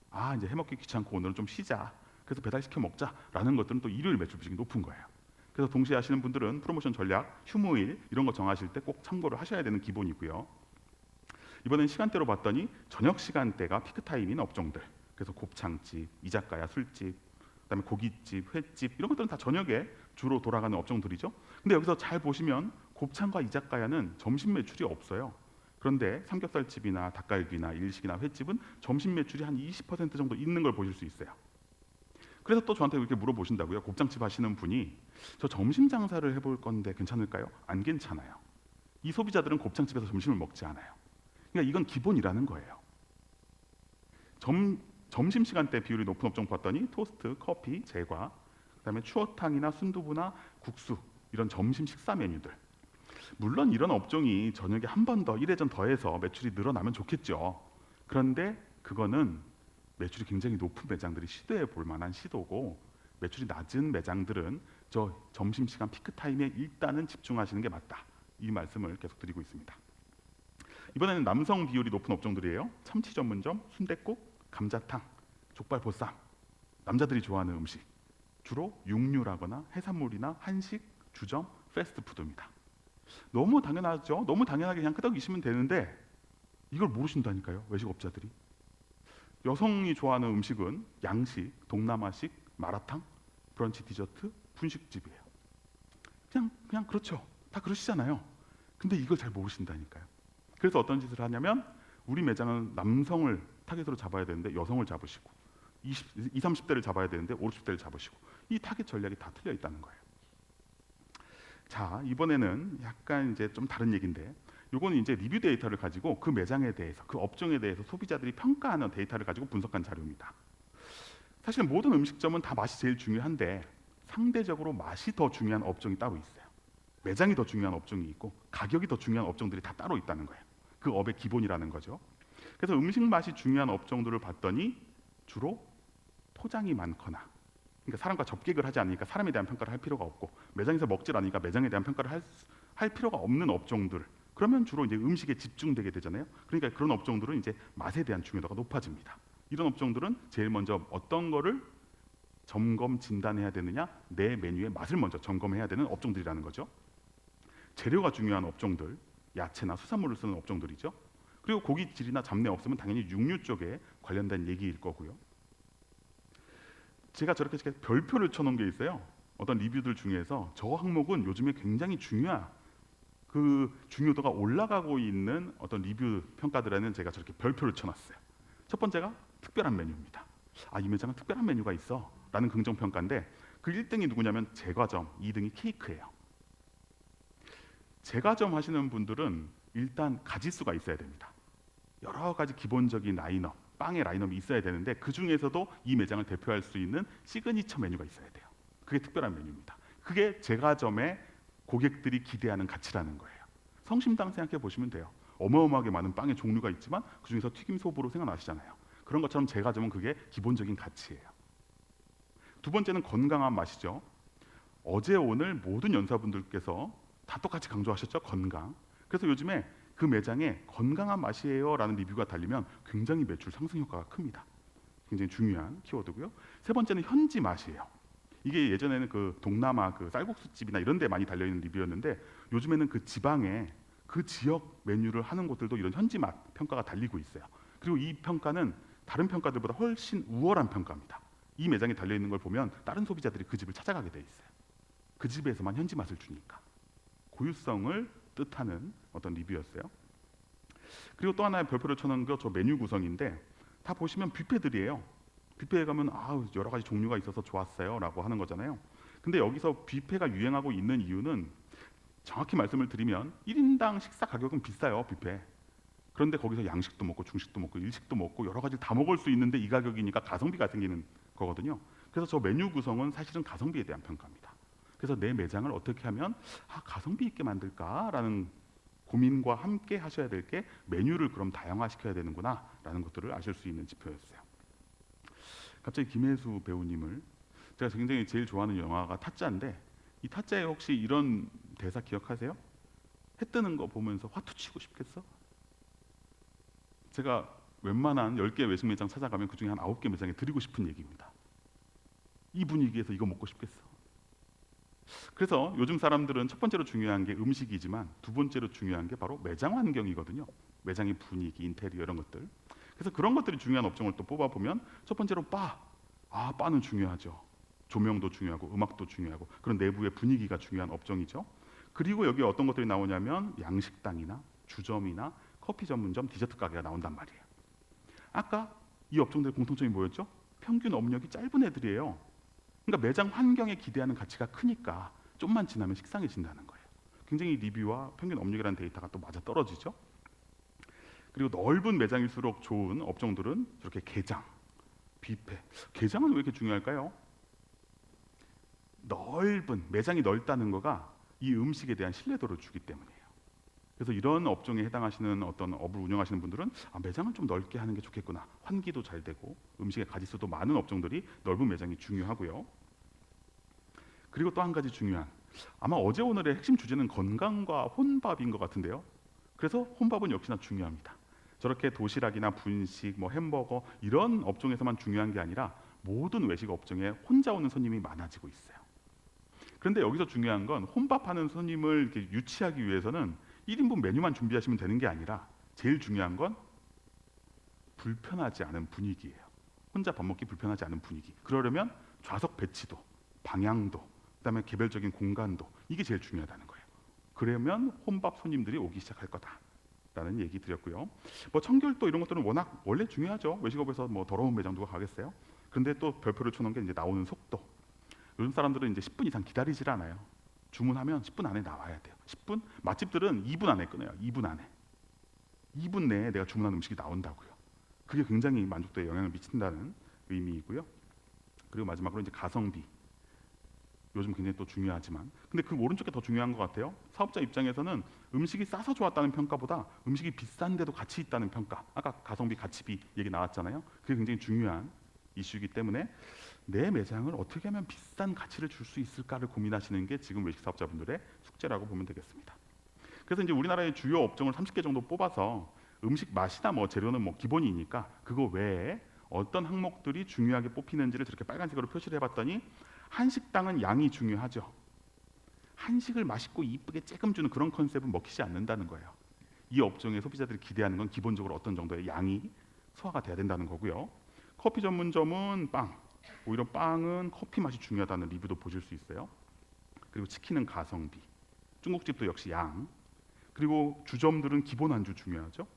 아, 이제 해먹기 귀찮고 오늘은 좀 쉬자. 그래서 배달시켜 먹자라는 것들은 또 일요일 매출 비중이 높은 거예요. 그래서 동시에 하시는 분들은 프로모션 전략, 휴무일 이런 거 정하실 때 꼭 참고를 하셔야 되는 기본이고요. 이번엔 시간대로 봤더니 저녁 시간대가 피크타임인 업종들. 그래서 곱창집, 이자카야, 술집, 그다음에 고깃집, 횟집 이런 것들은 다 저녁에 주로 돌아가는 업종들이죠. 근데 여기서 잘 보시면 곱창과 이자카야는 점심 매출이 없어요. 그런데 삼겹살집이나 닭갈비나 일식이나 횟집은 점심 매출이 한 20% 정도 있는 걸 보실 수 있어요. 그래서 또 저한테 이렇게 물어보신다고요. 곱창집 하시는 분이 저 점심 장사를 해볼 건데 괜찮을까요? 안 괜찮아요. 이 소비자들은 곱창집에서 점심을 먹지 않아요. 그러니까 이건 기본이라는 거예요. 점심 시간대 비율이 높은 업종 봤더니 토스트, 커피, 제과, 그다음에 추어탕이나 순두부나 국수 이런 점심 식사 메뉴들. 물론 이런 업종이 저녁에 한 번 더 1회전 더해서 매출이 늘어나면 좋겠죠. 그런데 그거는 매출이 굉장히 높은 매장들이 시도해 볼 만한 시도고, 매출이 낮은 매장들은 저 점심시간 피크타임에 일단은 집중하시는 게 맞다. 이 말씀을 계속 드리고 있습니다. 이번에는 남성 비율이 높은 업종들이에요. 참치 전문점, 순댓국, 감자탕, 족발, 보쌈. 남자들이 좋아하는 음식. 주로 육류라거나 해산물이나 한식, 주점, 패스트푸드입니다. 너무 당연하죠. 너무 당연하게 그냥 끄덕이시면 되는데 이걸 모르신다니까요. 외식업자들이. 여성이 좋아하는 음식은 양식, 동남아식, 마라탕, 브런치 디저트, 분식집이에요. 그냥 그렇죠. 다 그러시잖아요. 근데 이걸 잘 모르신다니까요. 그래서 어떤 짓을 하냐면 우리 매장은 남성을 타겟으로 잡아야 되는데 여성을 잡으시고 20, 30대를 잡아야 되는데 50대를 잡으시고 이 타겟 전략이 다 틀려 있다는 거예요. 자, 이번에는 약간 이제 좀 다른 얘기인데 요거는 이제 리뷰 데이터를 가지고 그 매장에 대해서 그 업종에 대해서 소비자들이 평가하는 데이터를 가지고 분석한 자료입니다. 사실 모든 음식점은 다 맛이 제일 중요한데 상대적으로 맛이 더 중요한 업종이 따로 있어요. 매장이 더 중요한 업종이 있고 가격이 더 중요한 업종들이 다 따로 있다는 거예요. 그 업의 기본이라는 거죠. 그래서 음식 맛이 중요한 업종들을 봤더니 주로 포장이 많거나, 그러니까 사람과 접객을 하지 않으니까 사람에 대한 평가를 할 필요가 없고 매장에서 먹질 않으니까 매장에 대한 평가를 할 필요가 없는 업종들, 그러면 주로 이제 음식에 집중되게 되잖아요. 그러니까 그런 업종들은 이제 맛에 대한 중요도가 높아집니다. 이런 업종들은 제일 먼저 어떤 거를 점검 진단해야 되느냐? 내 메뉴의 맛을 먼저 점검해야 되는 업종들이라는 거죠. 재료가 중요한 업종들, 야채나 수산물을 쓰는 업종들이죠. 그리고 고기 질이나 잡내 없으면 당연히 육류 쪽에 관련된 얘기일 거고요. 제가 저렇게 별표를 쳐놓은 게 있어요. 어떤 리뷰들 중에서 저 항목은 요즘에 굉장히 그 중요도가 올라가고 있는 어떤 리뷰 평가들에는 제가 저렇게 별표를 쳐놨어요. 첫 번째가 특별한 메뉴입니다. 이 매장은 특별한 메뉴가 있어 라는 긍정평가인데, 그 1등이 누구냐면 제과점, 2등이 케이크예요. 제과점 하시는 분들은 일단 가짓수가 있어야 됩니다. 여러 가지 기본적인 라인업, 빵의 라인업이 있어야 되는데 그 중에서도 이 매장을 대표할 수 있는 시그니처 메뉴가 있어야 돼요. 그게 특별한 메뉴입니다. 그게 제과점의 고객들이 기대하는 가치라는 거예요. 성심당 생각해 보시면 돼요. 어마어마하게 많은 빵의 종류가 있지만 그 중에서 튀김 소보로 생각나시잖아요. 그런 것처럼 제과점은 그게 기본적인 가치예요. 두 번째는 건강한 맛이죠. 어제 오늘 모든 연사분들께서 다 똑같이 강조하셨죠. 건강. 그래서 요즘에 그 매장에 건강한 맛이에요 라는 리뷰가 달리면 굉장히 매출 상승 효과가 큽니다. 굉장히 중요한 키워드고요. 세 번째는 현지 맛이에요. 이게 예전에는 그 동남아 그 쌀국수집이나 이런 데 많이 달려있는 리뷰였는데, 요즘에는 그 지방에 그 지역 메뉴를 하는 곳들도 이런 현지 맛 평가가 달리고 있어요. 그리고 이 평가는 다른 평가들보다 훨씬 우월한 평가입니다. 이 매장에 달려있는 걸 보면 다른 소비자들이 그 집을 찾아가게 돼 있어요. 그 집에서만 현지 맛을 주니까. 고유성을 뜻하는 어떤 리뷰였어요. 그리고 또 하나의 별표를 쳐놓은 거 저 메뉴 구성인데, 다 보시면 뷔페들이에요. 뷔페에 가면 여러 가지 종류가 있어서 좋았어요 라고 하는 거잖아요. 근데 여기서 뷔페가 유행하고 있는 이유는, 정확히 말씀을 드리면 1인당 식사 가격은 비싸요, 뷔페. 그런데 거기서 양식도 먹고 중식도 먹고 일식도 먹고 여러 가지를 다 먹을 수 있는데 이 가격이니까 가성비가 생기는 거거든요. 그래서 저 메뉴 구성은 사실은 가성비에 대한 평가입니다. 그래서 내 매장을 어떻게 하면 가성비 있게 만들까라는 고민과 함께 하셔야 될 게, 메뉴를 그럼 다양화시켜야 되는구나 라는 것들을 아실 수 있는 지표였어요. 갑자기 김혜수 배우님을, 제가 굉장히 제일 좋아하는 영화가 타짜인데, 이 타짜에 혹시 이런 대사 기억하세요? 해 뜨는 거 보면서 화투 치고 싶겠어? 제가 웬만한 10개 외식 매장 찾아가면 그중에 한 9개 매장에 드리고 싶은 얘기입니다. 이 분위기에서 이거 먹고 싶겠어? 그래서 요즘 사람들은 첫 번째로 중요한 게 음식이지만 두 번째로 중요한 게 바로 매장 환경이거든요. 매장의 분위기, 인테리어 이런 것들. 그래서 그런 것들이 중요한 업종을 또 뽑아보면, 첫 번째로 바. 바는 중요하죠. 조명도 중요하고 음악도 중요하고 그런 내부의 분위기가 중요한 업종이죠. 그리고 여기 어떤 것들이 나오냐면 양식당이나 주점이나 커피 전문점, 디저트 가게가 나온단 말이에요. 아까 이 업종들의 공통점이 뭐였죠? 평균 업력이 짧은 애들이에요. 그러니까 매장 환경에 기대하는 가치가 크니까 좀만 지나면 식상해진다는 거예요. 굉장히 리뷰와 평균 업력이라는 데이터가 또 맞아 떨어지죠. 그리고 넓은 매장일수록 좋은 업종들은 저렇게 게장, 뷔페. 게장은 왜 이렇게 중요할까요? 넓은 매장이 넓다는 거가 이 음식에 대한 신뢰도를 주기 때문이에요. 그래서 이런 업종에 해당하시는 어떤 업을 운영하시는 분들은 매장을 좀 넓게 하는 게 좋겠구나. 환기도 잘 되고 음식의 가짓수도 많은 업종들이 넓은 매장이 중요하고요. 그리고 또 한 가지 중요한, 아마 어제 오늘의 핵심 주제는 건강과 혼밥인 것 같은데요. 그래서 혼밥은 역시나 중요합니다. 저렇게 도시락이나 분식, 햄버거 이런 업종에서만 중요한 게 아니라 모든 외식 업종에 혼자 오는 손님이 많아지고 있어요. 그런데 여기서 중요한 건, 혼밥하는 손님을 이렇게 유치하기 위해서는 1인분 메뉴만 준비하시면 되는 게 아니라 제일 중요한 건 불편하지 않은 분위기예요. 혼자 밥 먹기 불편하지 않은 분위기. 그러려면 좌석 배치도, 방향도, 그다음에 개별적인 공간도, 이게 제일 중요하다는 거예요. 그러면 혼밥 손님들이 오기 시작할 거다라는 얘기 드렸고요. 청결도 이런 것들은 워낙 원래 중요하죠. 외식업에서 더러운 매장 누가 가겠어요? 그런데 또 별표를 쳐놓은 게 이제 나오는 속도. 요즘 사람들은 이제 10분 이상 기다리질 않아요. 주문하면 10분 안에 나와야 돼요. 10분? 맛집들은 2분 안에 끊어요. 2분 안에. 2분 내에 내가 주문한 음식이 나온다고요. 그게 굉장히 만족도에 영향을 미친다는 의미이고요. 그리고 마지막으로 이제 가성비. 요즘 굉장히 또 중요하지만, 근데 그 오른쪽에 더 중요한 것 같아요. 사업자 입장에서는 음식이 싸서 좋았다는 평가보다 음식이 비싼데도 가치 있다는 평가. 아까 가성비, 가치비 얘기 나왔잖아요. 그게 굉장히 중요한 이슈이기 때문에 내 매장을 어떻게 하면 비싼 가치를 줄 수 있을까를 고민하시는 게 지금 외식 사업자분들의 숙제라고 보면 되겠습니다. 그래서 이제 우리나라의 주요 업종을 30개 정도 뽑아서, 음식 맛이나 재료는 기본이니까 그거 외에 어떤 항목들이 중요하게 뽑히는지를 저렇게 빨간색으로 표시를 해봤더니 한식당은 양이 중요하죠. 한식을 맛있고 이쁘게 쬐끔 주는 그런 컨셉은 먹히지 않는다는 거예요. 이 업종의 소비자들이 기대하는 건 기본적으로 어떤 정도의 양이 소화가 돼야 된다는 거고요. 커피 전문점은 빵, 오히려 빵은 커피 맛이 중요하다는 리뷰도 보실 수 있어요. 그리고 치킨은 가성비, 중국집도 역시 양, 그리고 주점들은 기본 안주 중요하죠.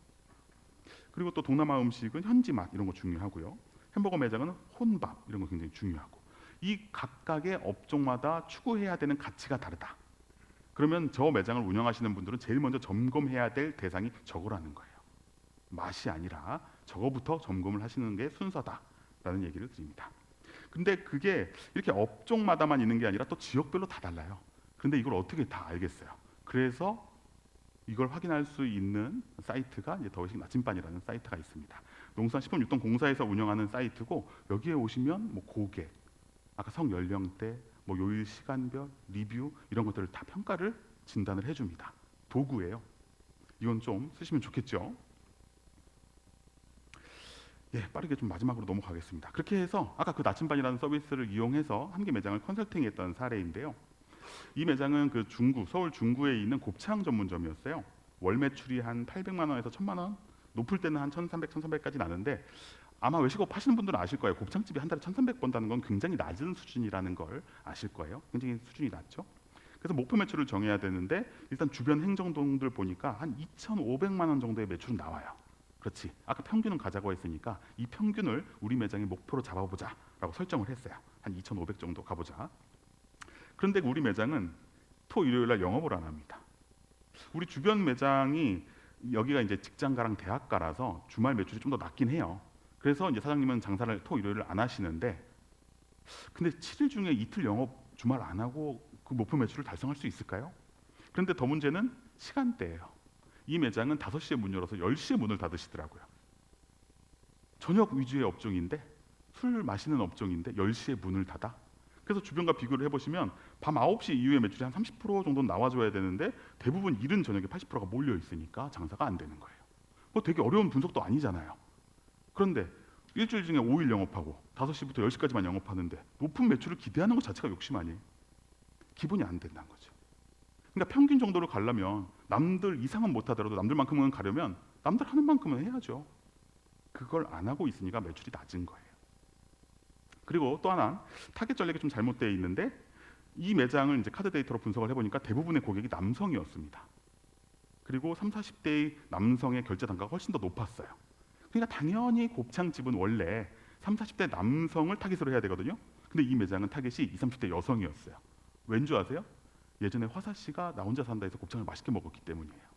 그리고 또 동남아 음식은 현지 맛 이런 거 중요하고요. 햄버거 매장은 혼밥 이런 거 굉장히 중요하고, 이 각각의 업종마다 추구해야 되는 가치가 다르다. 그러면 저 매장을 운영하시는 분들은 제일 먼저 점검해야 될 대상이 저거라는 거예요. 맛이 아니라 저거부터 점검을 하시는 게 순서다라는 얘기를 드립니다. 근데 그게 이렇게 업종마다만 있는 게 아니라 또 지역별로 다 달라요. 근데 이걸 어떻게 다 알겠어요? 그래서 이걸 확인할 수 있는 사이트가 이제 더위식 나침반이라는 사이트가 있습니다. 농수산식품유통공사에서 운영하는 사이트고, 여기에 오시면 뭐 고객, 아까 성 연령대, 뭐 요일 시간별, 리뷰 이런 것들을 다 평가를 진단을 해줍니다. 도구예요. 이건 좀 쓰시면 좋겠죠. 예, 빠르게 좀 마지막으로 넘어가겠습니다. 그렇게 해서 아까 그 나침반이라는 서비스를 이용해서 한 개 매장을 컨설팅했던 사례인데요. 이 매장은 그 중구, 서울 중구에 있는 곱창 전문점이었어요. 월 매출이 한 800만 원에서 1000만 원, 높을 때는 한 1300, 1300까지 나는데, 아마 외식업 하시는 분들은 아실 거예요. 곱창집이 한 달에 1300 번다는 건 굉장히 낮은 수준이라는 걸 아실 거예요. 굉장히 수준이 낮죠. 그래서 목표 매출을 정해야 되는데, 일단 주변 행정동들 보니까 한 2,500만 원 정도의 매출은 나와요. 그렇지. 아까 평균은 가자고 했으니까 이 평균을 우리 매장의 목표로 잡아보자라고 설정을 했어요. 한 2,500 정도 가보자. 그런데 우리 매장은 토 일요일 날 영업을 안 합니다. 우리 주변 매장이, 여기가 이제 직장가랑 대학가라서 주말 매출이 좀 더 낮긴 해요. 그래서 이제 사장님은 장사를 토 일요일을 안 하시는데, 근데 7일 중에 이틀 영업 주말 안 하고 그 목표 매출을 달성할 수 있을까요? 그런데 더 문제는 시간대예요. 이 매장은 5시에 문 열어서 10시에 문을 닫으시더라고요. 저녁 위주의 업종인데, 술 마시는 업종인데 10시에 문을 닫아? 그래서 주변과 비교를 해보시면 밤 9시 이후에 매출이 한 30% 정도는 나와줘야 되는데, 대부분 이른 저녁에 80%가 몰려 있으니까 장사가 안 되는 거예요. 뭐 되게 어려운 분석도 아니잖아요. 그런데 일주일 중에 5일 영업하고 5시부터 10시까지만 영업하는데 높은 매출을 기대하는 것 자체가 욕심 아니에요? 기본이 안 된다는 거죠. 그러니까 평균 정도를 가려면, 남들 이상은 못하더라도 남들만큼은 가려면 남들 하는 만큼은 해야죠. 그걸 안 하고 있으니까 매출이 낮은 거예요. 그리고 또 하나, 타겟 전략이 좀 잘못되어 있는데, 이 매장을 이제 카드 데이터로 분석을 해보니까 대부분의 고객이 남성이었습니다. 그리고 30, 40대의 남성의 결제 단가가 훨씬 더 높았어요. 그러니까 당연히 곱창집은 원래 30, 40대 남성을 타깃으로 해야 되거든요. 근데 이 매장은 타깃이 20, 30대 여성이었어요. 왠 줄 아세요? 예전에 화사 씨가 나 혼자 산다에서 곱창을 맛있게 먹었기 때문이에요.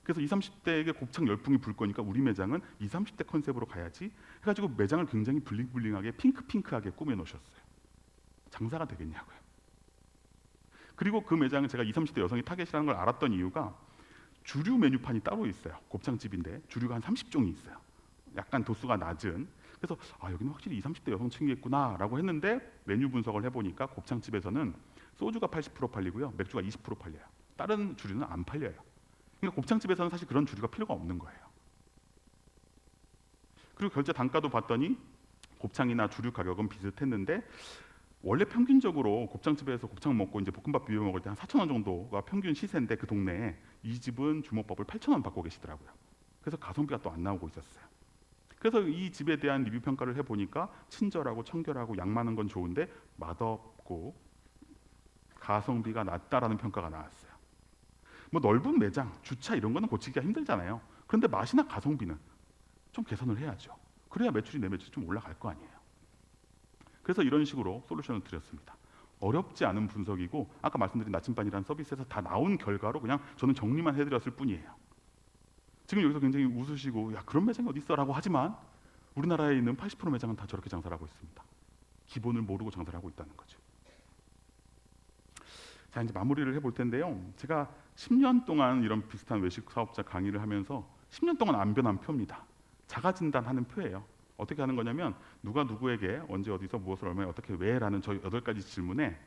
그래서 20, 30대에게 곱창 열풍이 불 거니까 우리 매장은 20, 30대 컨셉으로 가야지 해가지고 매장을 굉장히 블링블링하게 핑크핑크하게 꾸며 놓으셨어요. 장사가 되겠냐고요. 그리고 그 매장은 제가 20, 30대 여성이 타겟이라는 걸 알았던 이유가, 주류 메뉴판이 따로 있어요. 곱창집인데 주류가 한 30종이 있어요. 약간 도수가 낮은. 그래서 여기는 확실히 20, 30대 여성층이겠구나 라고 했는데, 메뉴 분석을 해보니까 곱창집에서는 소주가 80% 팔리고요, 맥주가 20% 팔려요. 다른 주류는 안 팔려요. 그러니까 곱창집에서는 사실 그런 주류가 필요가 없는 거예요. 그리고 결제 단가도 봤더니 곱창이나 주류 가격은 비슷했는데, 원래 평균적으로 곱창집에서 곱창 먹고 이제 볶음밥 비벼 먹을 때 한 4,000원 정도가 평균 시세인데, 그 동네에 이 집은 주먹밥을 8,000원 받고 계시더라고요. 그래서 가성비가 또 안 나오고 있었어요. 그래서 이 집에 대한 리뷰 평가를 해보니까, 친절하고 청결하고 양 많은 건 좋은데 맛없고 가성비가 낮다라는 평가가 나왔어요. 뭐 넓은 매장, 주차 이런 거는 고치기가 힘들잖아요. 그런데 맛이나 가성비는 좀 개선을 해야죠. 그래야 매출이, 내 매출이 좀 올라갈 거 아니에요. 그래서 이런 식으로 솔루션을 드렸습니다. 어렵지 않은 분석이고, 아까 말씀드린 나침반이라는 서비스에서 다 나온 결과로 그냥 저는 정리만 해드렸을 뿐이에요. 지금 여기서 굉장히 웃으시고 야 그런 매장이 어디 있어 라고 하지만, 우리나라에 있는 80% 매장은 다 저렇게 장사를 하고 있습니다. 기본을 모르고 장사를 하고 있다는 거죠. 자, 이제 마무리를 해볼 텐데요. 제가 10년 동안 이런 비슷한 외식 사업자 강의를 하면서 10년 동안 안 변한 표입니다. 자가 진단하는 표예요. 어떻게 하는 거냐면, 누가 누구에게 언제 어디서 무엇을 얼마에 어떻게 왜라는 저 8가지 질문에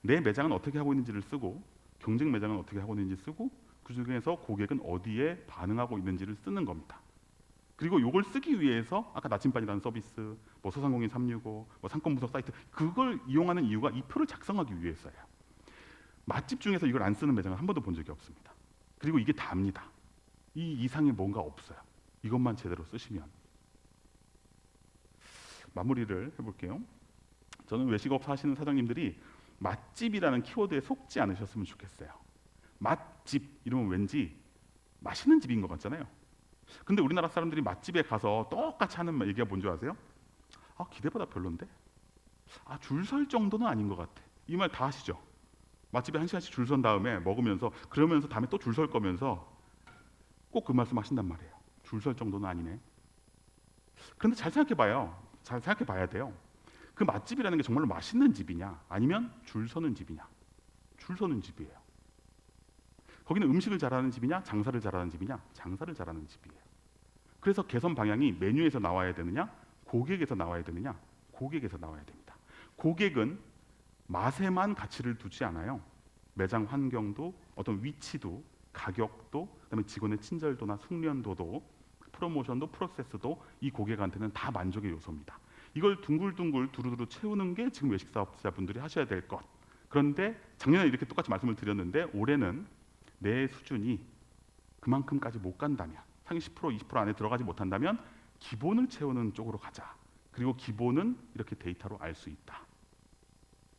내 매장은 어떻게 하고 있는지를 쓰고, 경쟁 매장은 어떻게 하고 있는지 쓰고, 그 중에서 고객은 어디에 반응하고 있는지를 쓰는 겁니다. 그리고 이걸 쓰기 위해서 아까 나침반이라는 서비스, 뭐 소상공인 365, 뭐 상권 분석 사이트 그걸 이용하는 이유가 이 표를 작성하기 위해서예요. 맛집 중에서 이걸 안 쓰는 매장은 한 번도 본 적이 없습니다. 그리고 이게 답니다. 이 이상의 뭔가 없어요. 이것만 제대로 쓰시면. 마무리를 해볼게요. 저는 외식업 하시는 사장님들이 맛집이라는 키워드에 속지 않으셨으면 좋겠어요. 맛집 이러면 왠지 맛있는 집인 것 같잖아요. 근데 우리나라 사람들이 맛집에 가서 똑같이 하는 얘기가 뭔지 아세요? 아, 기대보다 별론데? 아, 줄 설 정도는 아닌 것 같아. 이 말 다 아시죠? 맛집에 1시간씩 줄 선 다음에 먹으면서 그러면서 다음에 또 줄 설 거면서 꼭 그 말씀 하신단 말이에요. 줄 설 정도는 아니네. 그런데 잘 생각해 봐요. 잘 생각해 봐야 돼요. 그 맛집이라는 게 정말로 맛있는 집이냐 아니면 줄 서는 집이냐? 줄 서는 집이에요. 거기는 음식을 잘하는 집이냐 장사를 잘하는 집이냐? 장사를 잘하는 집이에요. 그래서 개선 방향이 메뉴에서 나와야 되느냐 고객에서 나와야 되느냐? 고객에서 나와야 됩니다. 고객은 맛에만 가치를 두지 않아요. 매장 환경도 어떤 위치도 가격도 그다음에 직원의 친절도나 숙련도도 프로모션도 프로세스도 이 고객한테는 다 만족의 요소입니다. 이걸 둥글둥글 두루두루 채우는 게 지금 외식 사업자분들이 하셔야 될 것. 그런데 작년에 이렇게 똑같이 말씀을 드렸는데 올해는 내 수준이 그만큼까지 못 간다면 상위 10% 20% 안에 들어가지 못한다면 기본을 채우는 쪽으로 가자. 그리고 기본은 이렇게 데이터로 알 수 있다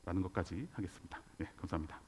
라는 것까지 하겠습니다. 네, 감사합니다.